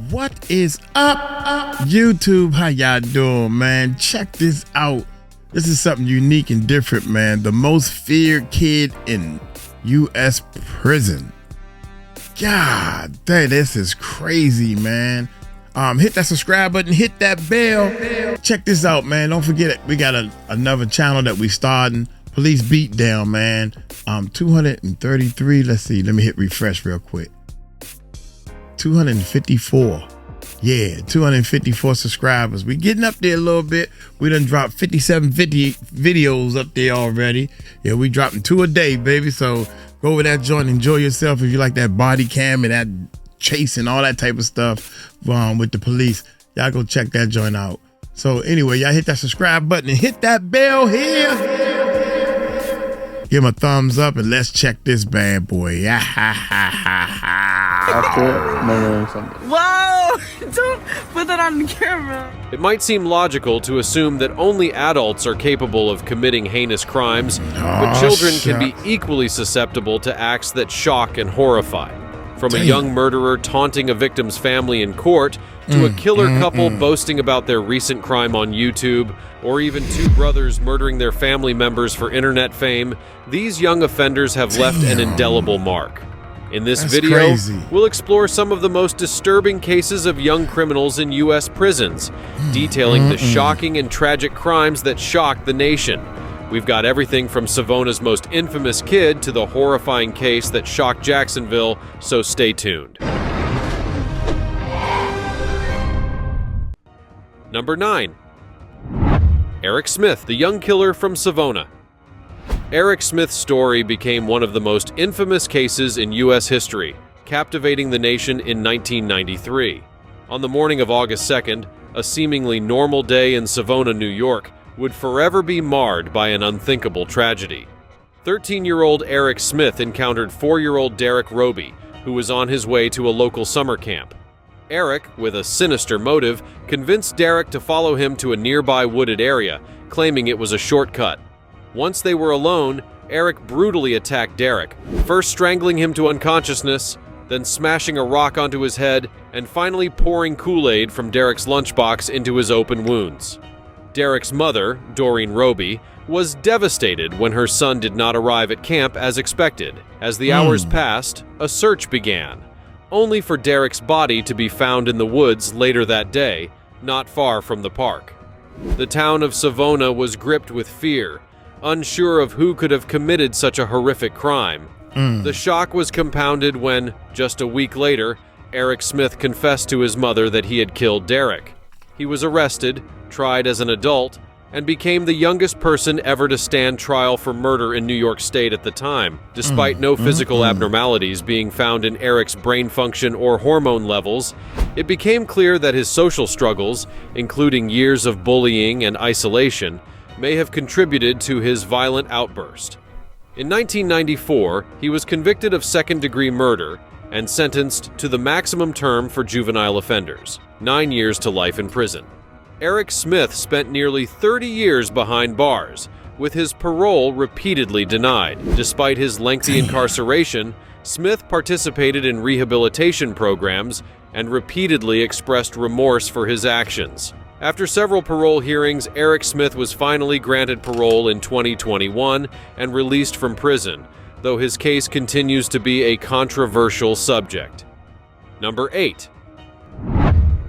What is up, YouTube? How y'all doing, man? Check this out. This is something unique and different, man. The most feared kid in U.S. prison. God dang, this is crazy, man. Hit that subscribe button, hit that bell. Check this out, man. Don't forget it. We got another channel that we starting. Police Beatdown, man. 233. Let's see. Let me hit refresh real quick. 254. Yeah, 254 subscribers. We getting up there a little bit. We done dropped 57 videos up there already. Yeah, we dropping 2 a day, baby. So go over that joint, enjoy yourself if you like that body cam and that chase and all that type of stuff with the police. Y'all go check that joint out. So anyway, y'all hit that subscribe button and hit that bell here. Give him a thumbs up and let's check this bad boy. After murdering somebody. Whoa! Don't put that on the camera. It might seem logical to assume that only adults are capable of committing heinous crimes, but children can be equally susceptible to acts that shock and horrify. From a young murderer taunting a victim's family in court, to a killer couple boasting about their recent crime on YouTube, or even 2 brothers murdering their family members for internet fame, these young offenders have left an indelible mark. In this video, we'll explore some of the most disturbing cases of young criminals in U.S. prisons, detailing the shocking and tragic crimes that shocked the nation. We've got everything from Savona's most infamous kid to the horrifying case that shocked Jacksonville, so stay tuned. Number 9. Eric Smith, the young killer from Savona. Eric Smith's story became one of the most infamous cases in U.S. history, captivating the nation in 1993. On the morning of August 2nd, a seemingly normal day in Savona, New York, would forever be marred by an unthinkable tragedy. 13-year-old Eric Smith encountered 4-year-old Derek Roby, who was on his way to a local summer camp. Eric, with a sinister motive, convinced Derek to follow him to a nearby wooded area, claiming it was a shortcut. Once they were alone, Eric brutally attacked Derek, first strangling him to unconsciousness, then smashing a rock onto his head, and finally pouring Kool-Aid from Derek's lunchbox into his open wounds. Derek's mother, Doreen Roby, was devastated when her son did not arrive at camp as expected. As the hours passed, a search began, only for Derek's body to be found in the woods later that day, not far from the park. The town of Savona was gripped with fear, unsure of who could have committed such a horrific crime. The shock was compounded when, just a week later, Eric Smith confessed to his mother that he had killed Derek. He was arrested, tried as an adult, and became the youngest person ever to stand trial for murder in New York State at the time, despite no physical abnormalities being found in Eric's brain function or hormone levels. It became clear that his social struggles, including years of bullying and isolation, may have contributed to his violent outburst. In 1994, he was convicted of second-degree murder and sentenced to the maximum term for juvenile offenders, 9 years to life in prison. Eric Smith spent nearly 30 years behind bars, with his parole repeatedly denied. Despite his lengthy incarceration, Smith participated in rehabilitation programs and repeatedly expressed remorse for his actions. After several parole hearings, Eric Smith was finally granted parole in 2021 and released from prison, though his case continues to be a controversial subject. Number 8.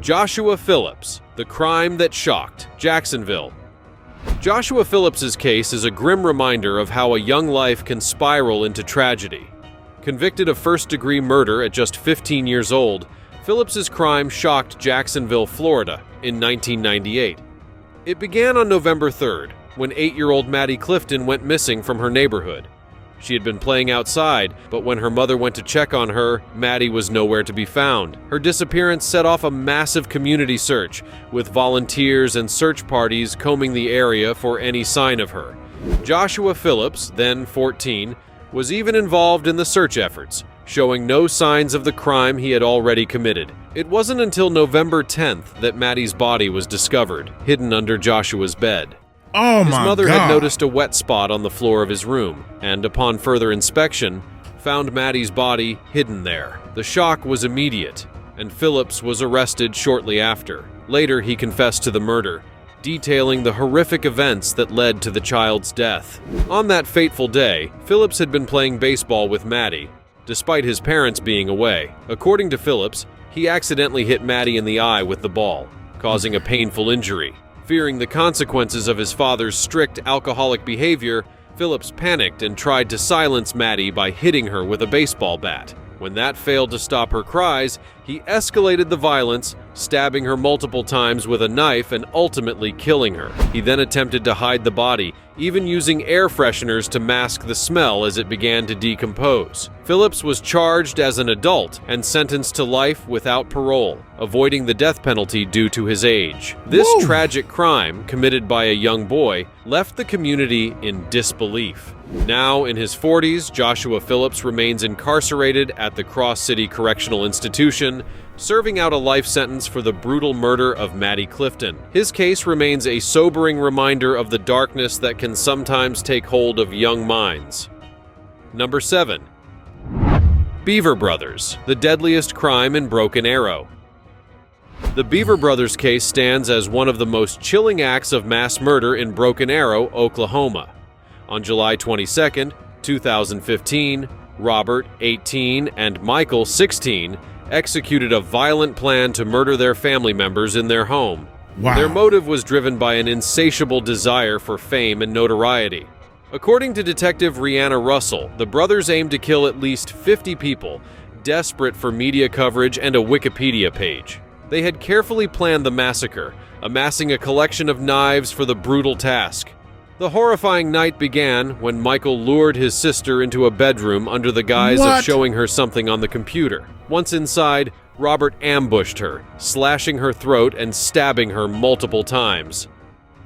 Joshua Phillips, the crime that shocked Jacksonville. Joshua Phillips's case is a grim reminder of how a young life can spiral into tragedy. Convicted of first-degree murder at just 15 years old, Phillips's crime shocked Jacksonville, Florida, in 1998. It began on November 3rd, when 8-year-old Maddie Clifton went missing from her neighborhood. She had been playing outside, but when her mother went to check on her, Maddie was nowhere to be found. Her disappearance set off a massive community search, with volunteers and search parties combing the area for any sign of her. Joshua Phillips, then 14, was even involved in the search efforts, showing no signs of the crime he had already committed. It wasn't until November 10th that Maddie's body was discovered, hidden under Joshua's bed. Oh his my mother God. had noticed a wet spot on the floor of his room, and upon further inspection, found Maddie's body hidden there. The shock was immediate, and Phillips was arrested shortly after. Later, he confessed to the murder, detailing the horrific events that led to the child's death. On that fateful day, Phillips had been playing baseball with Maddie, despite his parents being away. According to Phillips, he accidentally hit Maddie in the eye with the ball, causing a painful injury. Fearing the consequences of his father's strict alcoholic behavior, Phillips panicked and tried to silence Maddie by hitting her with a baseball bat. When that failed to stop her cries, he escalated the violence, stabbing her multiple times with a knife and ultimately killing her. He then attempted to hide the body, even using air fresheners to mask the smell as it began to decompose. Phillips was charged as an adult and sentenced to life without parole, avoiding the death penalty due to his age. This tragic crime, committed by a young boy, left the community in disbelief. Now in his 40s, Joshua Phillips remains incarcerated at the Cross City Correctional Institution, serving out a life sentence for the brutal murder of Maddie Clifton. His case remains a sobering reminder of the darkness that can sometimes take hold of young minds. Number 7. Beaver Brothers, the deadliest crime in Broken Arrow. The Beaver Brothers case stands as one of the most chilling acts of mass murder in Broken Arrow, Oklahoma. On July 22, 2015, Robert, 18, and Michael, 16, executed a violent plan to murder their family members in their home. Wow. Their motive was driven by an insatiable desire for fame and notoriety. According to Detective Rihanna Russell, the brothers aimed to kill at least 50 people, desperate for media coverage and a Wikipedia page. They had carefully planned the massacre, amassing a collection of knives for the brutal task. The horrifying night began when Michael lured his sister into a bedroom under the guise of showing her something on the computer. Once inside, Robert ambushed her, slashing her throat and stabbing her multiple times.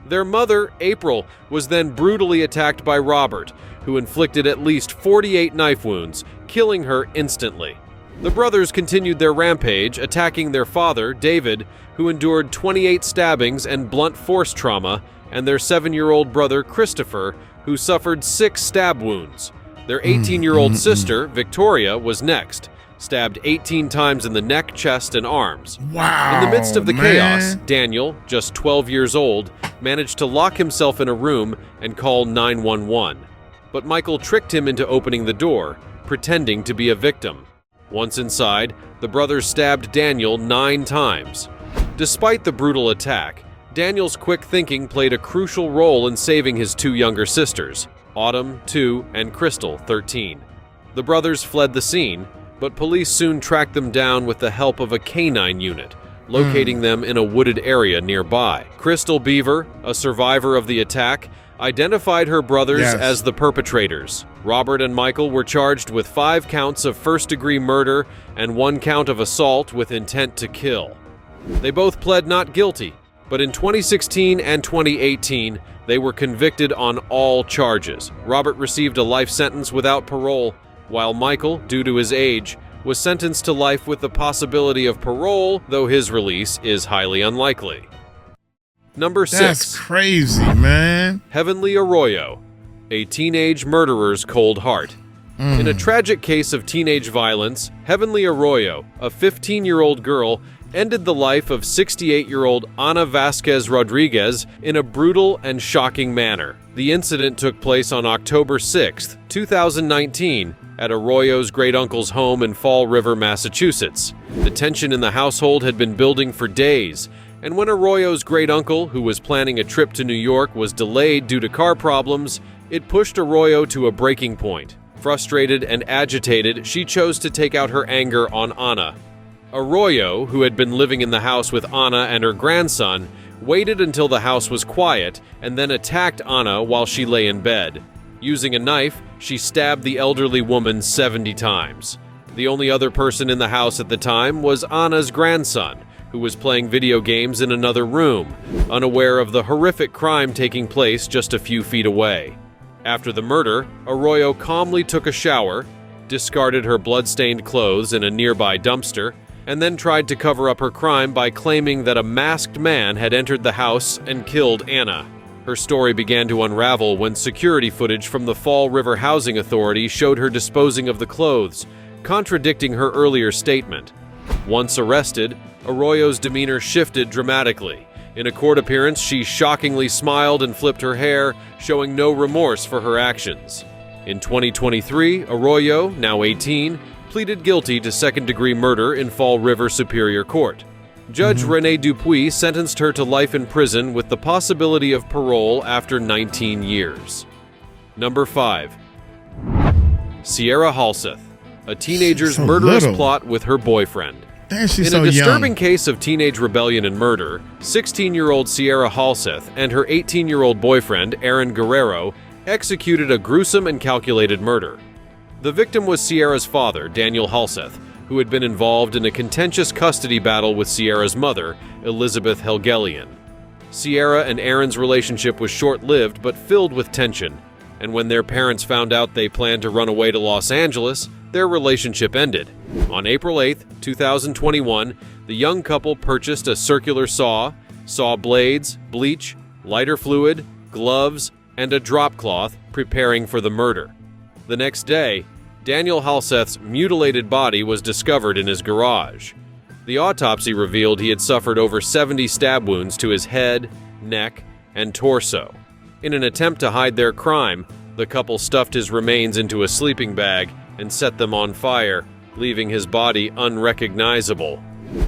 Their mother, April, was then brutally attacked by Robert, who inflicted at least 48 knife wounds, killing her instantly. The brothers continued their rampage, attacking their father, David, who endured 28 stabbings and blunt force trauma, and their 7-year-old brother, Christopher, who suffered 6 stab wounds. Their 18-year-old sister, Victoria, was next, stabbed 18 times in the neck, chest, and arms. Wow, in the midst of the chaos, man. Daniel, just 12 years old, managed to lock himself in a room and call 911. But Michael tricked him into opening the door, pretending to be a victim. Once inside, the brothers stabbed Daniel 9 times. Despite the brutal attack, Daniel's quick thinking played a crucial role in saving his 2 younger sisters, Autumn, 2, and Crystal, 13. The brothers fled the scene, but police soon tracked them down with the help of a canine unit, locating them in a wooded area nearby. Crystal Beaver, a survivor of the attack, identified her brothers as the perpetrators. Robert and Michael were charged with 5 counts of first-degree murder and 1 count of assault with intent to kill. They both pled not guilty, but in 2016 and 2018, they were convicted on all charges. Robert received a life sentence without parole, while Michael, due to his age, was sentenced to life with the possibility of parole, though his release is highly unlikely. Number 6. That's crazy, man. Heavenly Arroyo, a teenage murderer's cold heart. In a tragic case of teenage violence, Heavenly Arroyo, a 15-year-old girl, ended the life of 68-year-old Ana Vasquez Rodriguez in a brutal and shocking manner. The incident took place on October 6, 2019, at Arroyo's great-uncle's home in Fall River, Massachusetts. The tension in the household had been building for days, and when Arroyo's great-uncle, who was planning a trip to New York, was delayed due to car problems, it pushed Arroyo to a breaking point. Frustrated and agitated, she chose to take out her anger on Ana. Arroyo, who had been living in the house with Ana and her grandson, waited until the house was quiet and then attacked Ana while she lay in bed. Using a knife, she stabbed the elderly woman 70 times. The only other person in the house at the time was Ana's grandson, who was playing video games in another room, unaware of the horrific crime taking place just a few feet away. After the murder, Arroyo calmly took a shower, discarded her blood-stained clothes in a nearby dumpster, and then tried to cover up her crime by claiming that a masked man had entered the house and killed Ana. Her story began to unravel when security footage from the Fall River Housing Authority showed her disposing of the clothes, contradicting her earlier statement. Once arrested, Arroyo's demeanor shifted dramatically. In a court appearance, she shockingly smiled and flipped her hair, showing no remorse for her actions. In 2023, Arroyo, now 18, pleaded guilty to second-degree murder in Fall River Superior Court. Judge Renee Dupuis sentenced her to life in prison with the possibility of parole after 19 years. Number 5. Sierra Halseth, a teenager's so murderous little. plot with her boyfriend. Damn, she's In so a disturbing young. case of teenage rebellion and murder, 16-year-old Sierra Halseth and her 18-year-old boyfriend, Aaron Guerrero, executed a gruesome and calculated murder. The victim was Sierra's father, Daniel Halseth, who had been involved in a contentious custody battle with Sierra's mother, Elizabeth Helgelian. Sierra and Aaron's relationship was short-lived but filled with tension, and when their parents found out they planned to run away to Los Angeles, their relationship ended. On April 8, 2021, the young couple purchased a circular saw blades, bleach, lighter fluid, gloves, and a drop cloth, preparing for the murder. The next day, Daniel Halseth's mutilated body was discovered in his garage. The autopsy revealed he had suffered over 70 stab wounds to his head, neck, and torso. In an attempt to hide their crime, the couple stuffed his remains into a sleeping bag and set them on fire, leaving his body unrecognizable.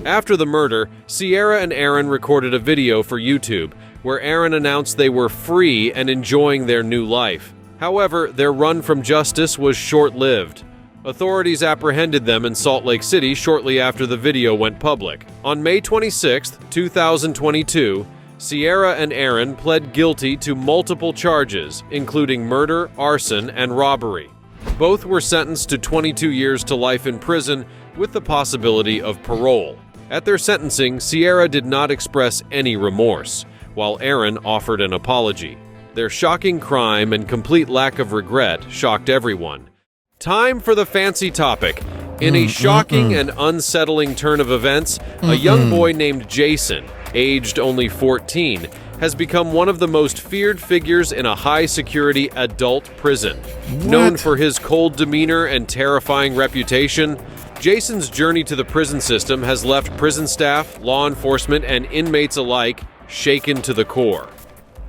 After the murder, Sierra and Aaron recorded a video for YouTube where Aaron announced they were free and enjoying their new life. However, their run from justice was short-lived. Authorities apprehended them in Salt Lake City shortly after the video went public. On May 26, 2022, Sierra and Aaron pled guilty to multiple charges, including murder, arson, and robbery. Both were sentenced to 22 years to life in prison with the possibility of parole. At their sentencing, Sierra did not express any remorse, while Aaron offered an apology. Their shocking crime and complete lack of regret shocked everyone. Time for the fancy topic. In a shocking and unsettling turn of events, a young boy named Jason, aged only 14, has become one of the most feared figures in a high-security adult prison. Known for his cold demeanor and terrifying reputation, Jason's journey to the prison system has left prison staff, law enforcement, and inmates alike shaken to the core.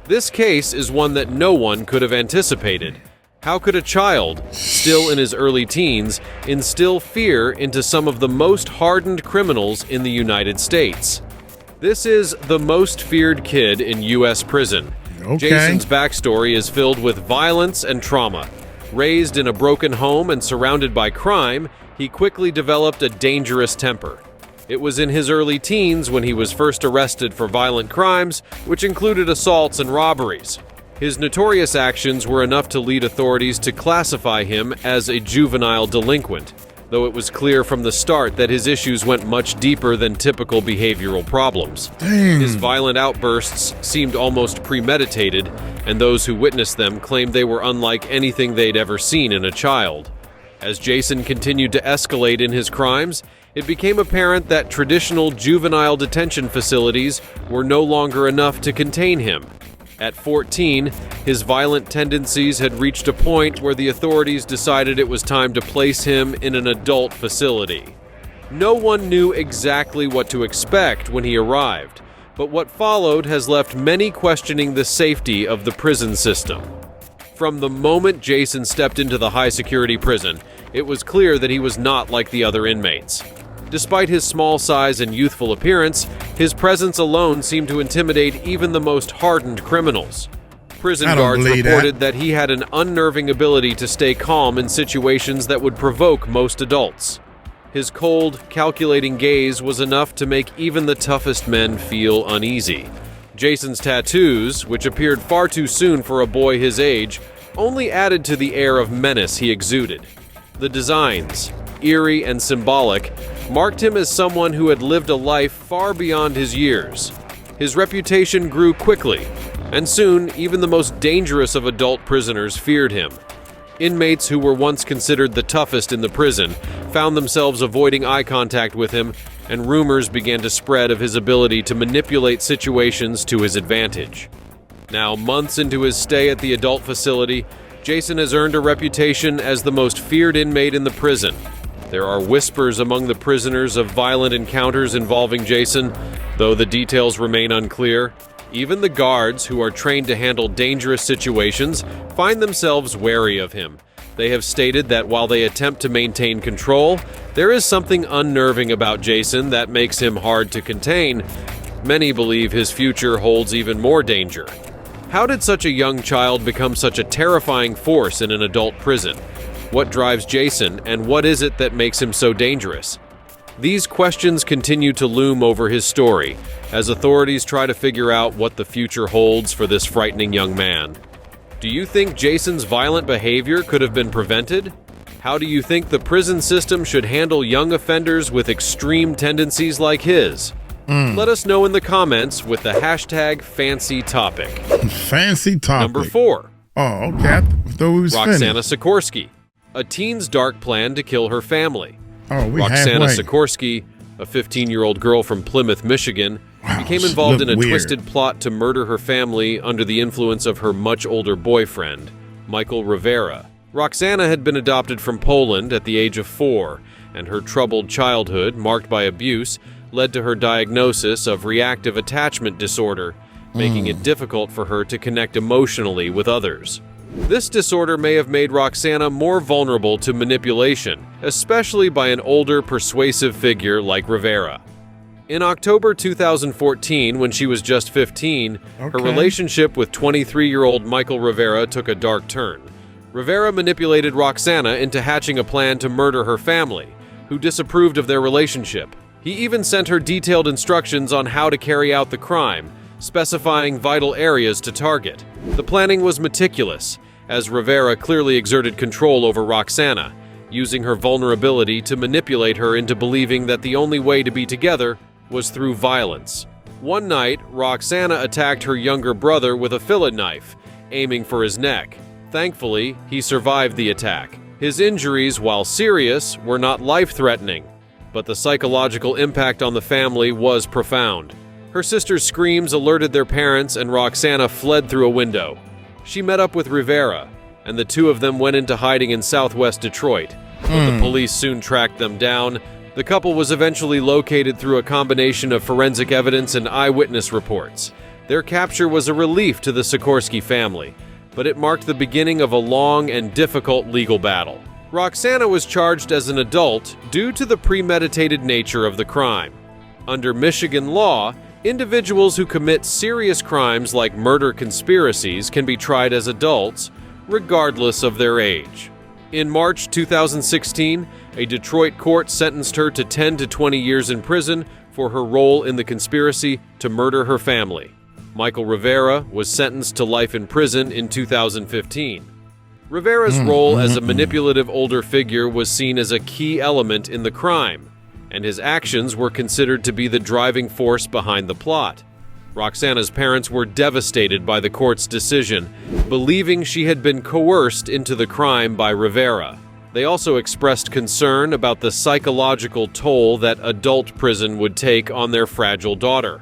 This case is one that no one could have anticipated. How could a child, still in his early teens, instill fear into some of the most hardened criminals in the United States? This is the most feared kid in U.S. prison. Okay. Jason's backstory is filled with violence and trauma. Raised in a broken home and surrounded by crime, he quickly developed a dangerous temper. It was in his early teens when he was first arrested for violent crimes, which included assaults and robberies. His notorious actions were enough to lead authorities to classify him as a juvenile delinquent, though it was clear from the start that his issues went much deeper than typical behavioral problems. Dang. His violent outbursts seemed almost premeditated, and those who witnessed them claimed they were unlike anything they'd ever seen in a child. As Jason continued to escalate in his crimes, it became apparent that traditional juvenile detention facilities were no longer enough to contain him. At 14, his violent tendencies had reached a point where the authorities decided it was time to place him in an adult facility. No one knew exactly what to expect when he arrived, but what followed has left many questioning the safety of the prison system. From the moment Jason stepped into the high-security prison, it was clear that he was not like the other inmates. Despite his small size and youthful appearance, his presence alone seemed to intimidate even the most hardened criminals. Prison guards reported that he had an unnerving ability to stay calm in situations that would provoke most adults. His cold, calculating gaze was enough to make even the toughest men feel uneasy. Jason's tattoos, which appeared far too soon for a boy his age, only added to the air of menace he exuded. The designs, eerie and symbolic, marked him as someone who had lived a life far beyond his years. His reputation grew quickly, and soon even the most dangerous of adult prisoners feared him. Inmates who were once considered the toughest in the prison found themselves avoiding eye contact with him, and rumors began to spread of his ability to manipulate situations to his advantage. Now, months into his stay at the adult facility, Jason has earned a reputation as the most feared inmate in the prison. There are whispers among the prisoners of violent encounters involving Jason, though the details remain unclear. Even the guards, who are trained to handle dangerous situations, find themselves wary of him. They have stated that while they attempt to maintain control, there is something unnerving about Jason that makes him hard to contain. Many believe his future holds even more danger. How did such a young child become such a terrifying force in an adult prison? What drives Jason, and what is it that makes him so dangerous? These questions continue to loom over his story as authorities try to figure out what the future holds for this frightening young man. Do you think Jason's violent behavior could have been prevented? How do you think the prison system should handle young offenders with extreme tendencies like his? Let us know in the comments with the hashtag fancy topic. Fancy topic. Number 4. Oh, okay. I thought we was Roxana finished. Sikorsky, a teen's dark plan to kill her family. Oh, we Roxana halfway. Sikorsky, a 15-year-old girl from Plymouth, Michigan, became she involved in a looked weird. twisted plot to murder her family under the influence of her much older boyfriend, Michael Rivera. Roxana had been adopted from Poland at the age of 4, and her troubled childhood, marked by abuse, led to her diagnosis of reactive attachment disorder, making it difficult for her to connect emotionally with others. This disorder may have made Roxana more vulnerable to manipulation, especially by an older, persuasive figure like Rivera. In October 2014, when she was just 15, her Okay. relationship with 23-year-old Michael Rivera took a dark turn. Rivera manipulated Roxana into hatching a plan to murder her family, who disapproved of their relationship. He even sent her detailed instructions on how to carry out the crime, specifying vital areas to target. The planning was meticulous, as Rivera clearly exerted control over Roxana, using her vulnerability to manipulate her into believing that the only way to be together was through violence. One night, Roxana attacked her younger brother with a fillet knife, aiming for his neck. Thankfully, he survived the attack. His injuries, while serious, were not life-threatening, but the psychological impact on the family was profound. Her sister's screams alerted their parents, and Roxana fled through a window. She met up with Rivera, and the two of them went into hiding in southwest Detroit. But the police soon tracked them down. The couple was eventually located through a combination of forensic evidence and eyewitness reports. Their capture was a relief to the Sikorsky family, but it marked the beginning of a long and difficult legal battle. Roxana was charged as an adult due to the premeditated nature of the crime. Under Michigan law, individuals who commit serious crimes like murder conspiracies can be tried as adults, regardless of their age. In March 2016, a Detroit court sentenced her to 10 to 20 years in prison for her role in the conspiracy to murder her family. Michael Rivera was sentenced to life in prison in 2015. Rivera's role as a manipulative older figure was seen as a key element in the crime, and his actions were considered to be the driving force behind the plot. Roxana's parents were devastated by the court's decision, believing she had been coerced into the crime by Rivera. They also expressed concern about the psychological toll that adult prison would take on their fragile daughter.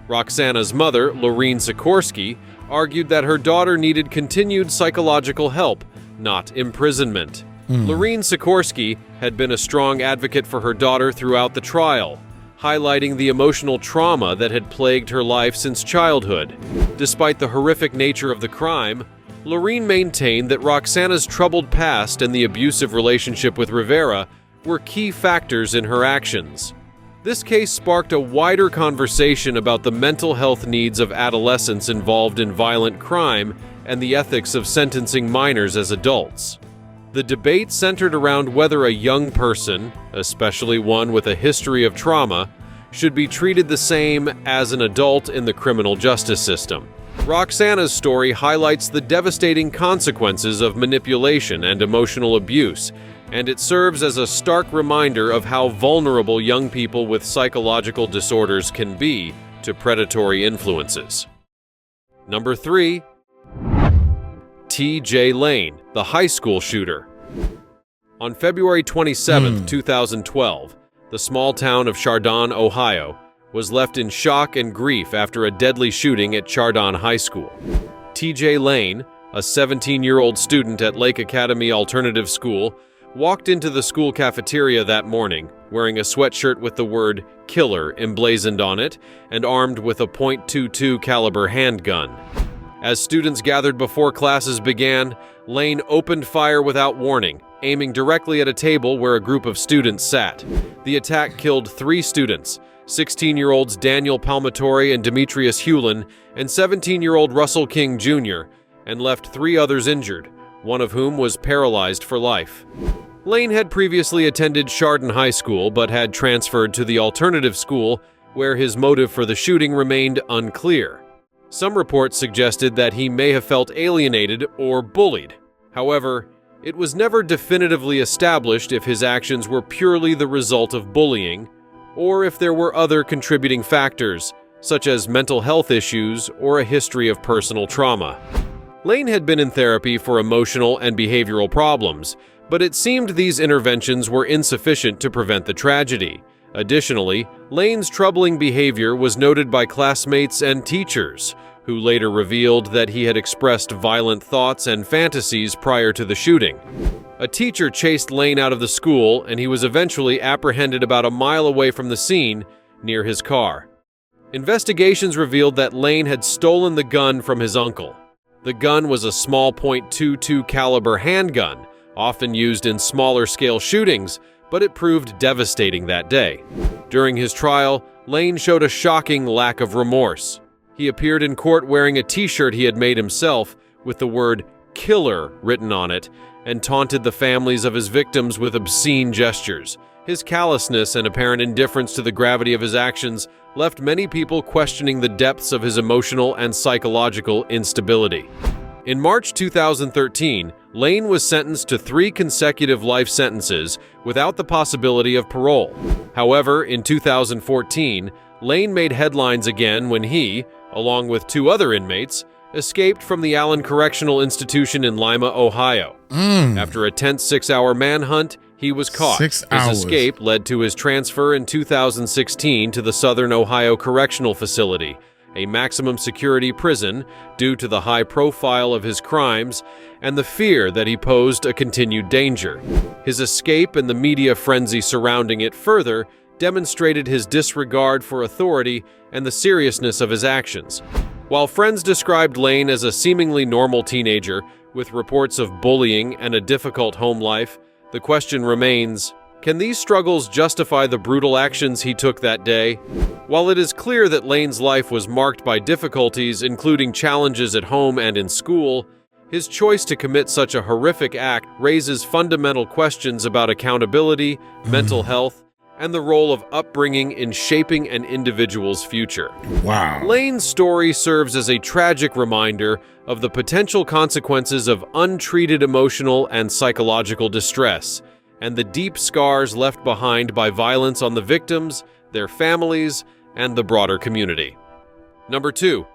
Roxana's mother, Lorene Sikorsky, argued that her daughter needed continued psychological help, not imprisonment. Lorene Sikorsky had been a strong advocate for her daughter throughout the trial, highlighting the emotional trauma that had plagued her life since childhood. Despite the horrific nature of the crime, Lorene maintained that Roxana's troubled past and the abusive relationship with Rivera were key factors in her actions. This case sparked a wider conversation about the mental health needs of adolescents involved in violent crime and the ethics of sentencing minors as adults. The debate centered around whether a young person, especially one with a history of trauma, should be treated the same as an adult in the criminal justice system. Roxana's story highlights the devastating consequences of manipulation and emotional abuse, and it serves as a stark reminder of how vulnerable young people with psychological disorders can be to predatory influences. Number 3. T.J. Lane, the high school shooter. On February 27, 2012, the small town of Chardon, Ohio, was left in shock and grief after a deadly shooting at Chardon High School. T.J. Lane, a 17-year-old student at Lake Academy Alternative School, walked into the school cafeteria that morning, wearing a sweatshirt with the word "killer" emblazoned on it and armed with a .22 caliber handgun. As students gathered before classes began, Lane opened fire without warning, aiming directly at a table where a group of students sat. The attack killed 3 students, 16-year-olds Daniel Palmatori and Demetrius Hewlin, and 17-year-old Russell King Jr., and left 3 others injured, one of whom was paralyzed for life. Lane had previously attended Chardon High School but had transferred to the alternative school, where his motive for the shooting remained unclear. Some reports suggested that he may have felt alienated or bullied. However, it was never definitively established if his actions were purely the result of bullying, or if there were other contributing factors, such as mental health issues or a history of personal trauma. Lane had been in therapy for emotional and behavioral problems, but it seemed these interventions were insufficient to prevent the tragedy. Additionally, Lane's troubling behavior was noted by classmates and teachers, who later revealed that he had expressed violent thoughts and fantasies prior to the shooting. A teacher chased Lane out of the school, and he was eventually apprehended about a mile away from the scene, near his car. Investigations revealed that Lane had stolen the gun from his uncle. The gun was a small .22 caliber handgun, often used in smaller-scale shootings, but it proved devastating that day. During his trial, Lane showed a shocking lack of remorse. He appeared in court wearing a t-shirt he had made himself with the word "killer" written on it, and taunted the families of his victims with obscene gestures. His callousness and apparent indifference to the gravity of his actions left many people questioning the depths of his emotional and psychological instability. In March 2013, Lane was sentenced to 3 consecutive life sentences without the possibility of parole. However, in 2014, Lane made headlines again when he, along with 2 other inmates, escaped from the Allen Correctional Institution in Lima, Ohio. After a tense 6-hour manhunt, he was caught. 6 hours. His escape led to his transfer in 2016 to the Southern Ohio Correctional Facility, a maximum security prison, due to the high profile of his crimes and the fear that he posed a continued danger. His escape and the media frenzy surrounding it further demonstrated his disregard for authority and the seriousness of his actions. While friends described Lane as a seemingly normal teenager with reports of bullying and a difficult home life, the question remains, can these struggles justify the brutal actions he took that day? While it is clear that Lane's life was marked by difficulties, including challenges at home and in school, his choice to commit such a horrific act raises fundamental questions about accountability, mental health, and the role of upbringing in shaping an individual's future. Wow. Lane's story serves as a tragic reminder of the potential consequences of untreated emotional and psychological distress, and the deep scars left behind by violence on the victims, their families, and the broader community. Number 2.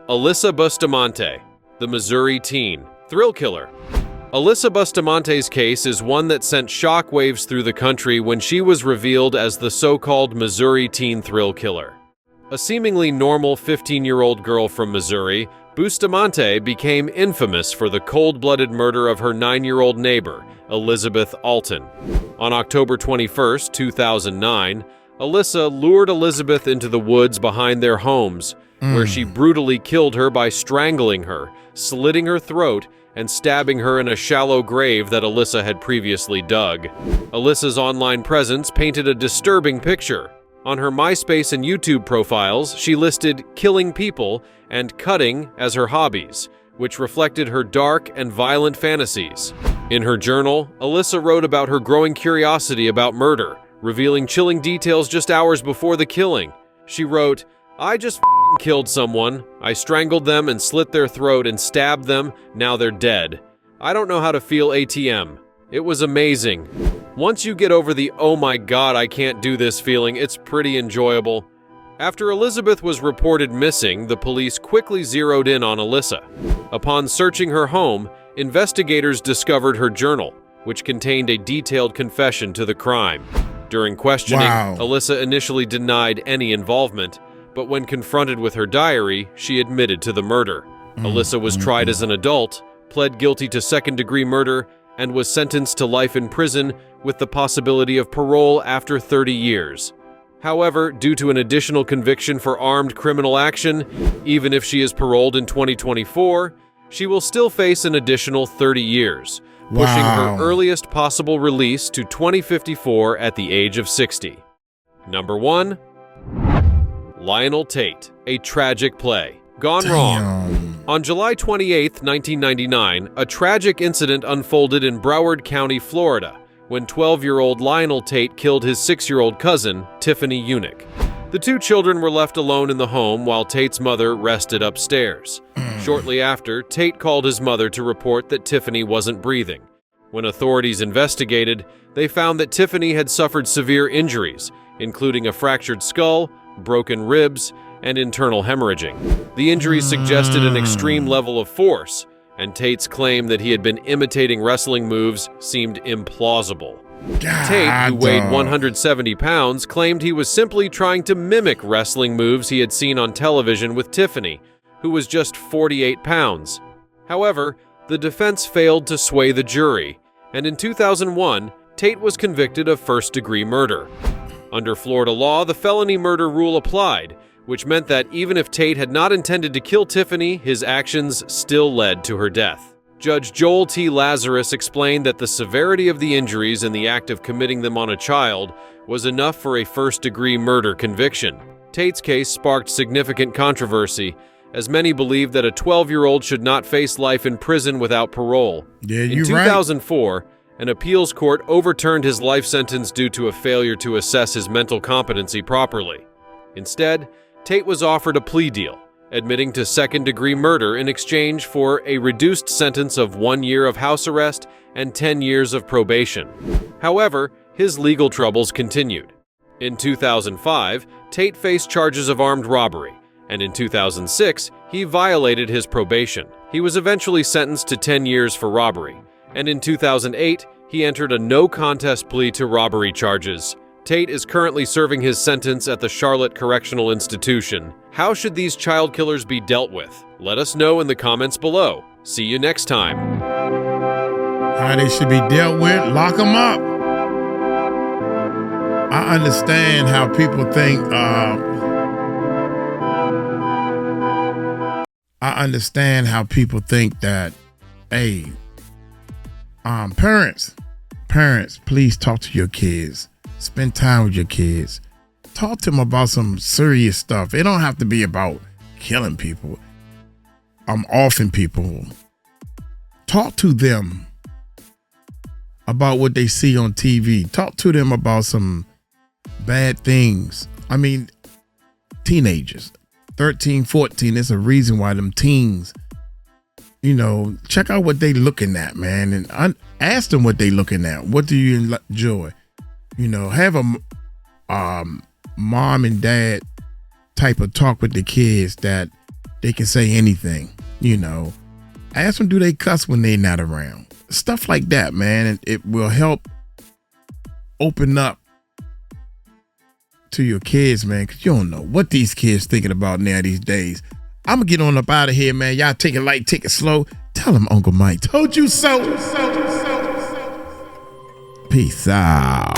Alyssa Bustamante, the Missouri teen thrill killer. Alyssa Bustamante's case is one that sent shockwaves through the country when she was revealed as the so-called Missouri teen thrill killer. A seemingly normal 15-year-old girl from Missouri, Bustamante became infamous for the cold-blooded murder of her 9-year-old neighbor, Elizabeth Alton. On October 21, 2009, Alyssa lured Elizabeth into the woods behind their homes, where she brutally killed her by strangling her, slitting her throat, and stabbing her in a shallow grave that Alyssa had previously dug. Alyssa's online presence painted a disturbing picture. On her MySpace and YouTube profiles, she listed killing people and cutting as her hobbies, which reflected her dark and violent fantasies. In her journal, Alyssa wrote about her growing curiosity about murder, revealing chilling details just hours before the killing. She wrote, "I just killed someone. I strangled them and slit their throat and stabbed them. Now they're dead. I don't know how to feel ATM. It was amazing. Once you get over the 'oh my god, I can't do this' feeling, it's pretty enjoyable." After Elizabeth was reported missing, the police quickly zeroed in on Alyssa. Upon searching her home, investigators discovered her journal, which contained a detailed confession to the crime. During questioning, Alyssa initially denied any involvement, but when confronted with her diary, she admitted to the murder. Alyssa was tried as an adult, pled guilty to second-degree murder, and was sentenced to life in prison with the possibility of parole after 30 years. However, due to an additional conviction for armed criminal action, even if she is paroled in 2024, she will still face an additional 30 years, pushing her earliest possible release to 2054 at the age of 60. Number 1. Lionel Tate, A Tragic Play. Gone wrong. On July 28, 1999, a tragic incident unfolded in Broward County, Florida, when 12-year-old Lionel Tate killed his 6-year-old cousin, Tiffany Unick. The two children were left alone in the home while Tate's mother rested upstairs. Shortly after, Tate called his mother to report that Tiffany wasn't breathing. When authorities investigated, they found that Tiffany had suffered severe injuries, including a fractured skull, broken ribs, and internal hemorrhaging. The injuries suggested an extreme level of force, and Tate's claim that he had been imitating wrestling moves seemed implausible. Tate, who weighed 170 pounds, claimed he was simply trying to mimic wrestling moves he had seen on television with Tiffany, who was just 48 pounds. However, the defense failed to sway the jury, and in 2001, Tate was convicted of first-degree murder. Under Florida law, the felony murder rule applied, which meant that even if Tate had not intended to kill Tiffany, his actions still led to her death. Judge Joel T. Lazarus explained that the severity of the injuries in the act of committing them on a child was enough for a first-degree murder conviction. Tate's case sparked significant controversy, as many believed that a 12-year-old should not face life in prison without parole. In 2004, an appeals court overturned his life sentence due to a failure to assess his mental competency properly. Instead, Tate was offered a plea deal, admitting to second-degree murder in exchange for a reduced sentence of 1 year of house arrest and 10 years of probation. However, his legal troubles continued. In 2005, Tate faced charges of armed robbery, and in 2006, he violated his probation. He was eventually sentenced to 10 years for robbery, and in 2008, he entered a no-contest plea to robbery charges. Tate is currently serving his sentence at the Charlotte Correctional Institution. How should these child killers be dealt with? Let us know in the comments below. See you next time. How they should be dealt with? Lock them up. I understand how people think. I understand how people think that, hey, parents, please talk to your kids. Spend time with your kids. Talk to them about some serious stuff. It don't have to be about killing people. Offing people. Talk to them about what they see on TV. Talk to them about some bad things. I mean, teenagers, 13, 14, there's a reason why them teens, check out what they looking at, man. And ask them what they looking at. What do you enjoy? Have a mom and dad type of talk with the kids that they can say anything. Ask them, do they cuss when they're not around? Stuff like that, man. And it will help open up to your kids, man, because you don't know what these kids thinking about now these days. I'm going to get on up out of here, man. Y'all take it light, take it slow. Tell them Uncle Mike told you so. Peace out.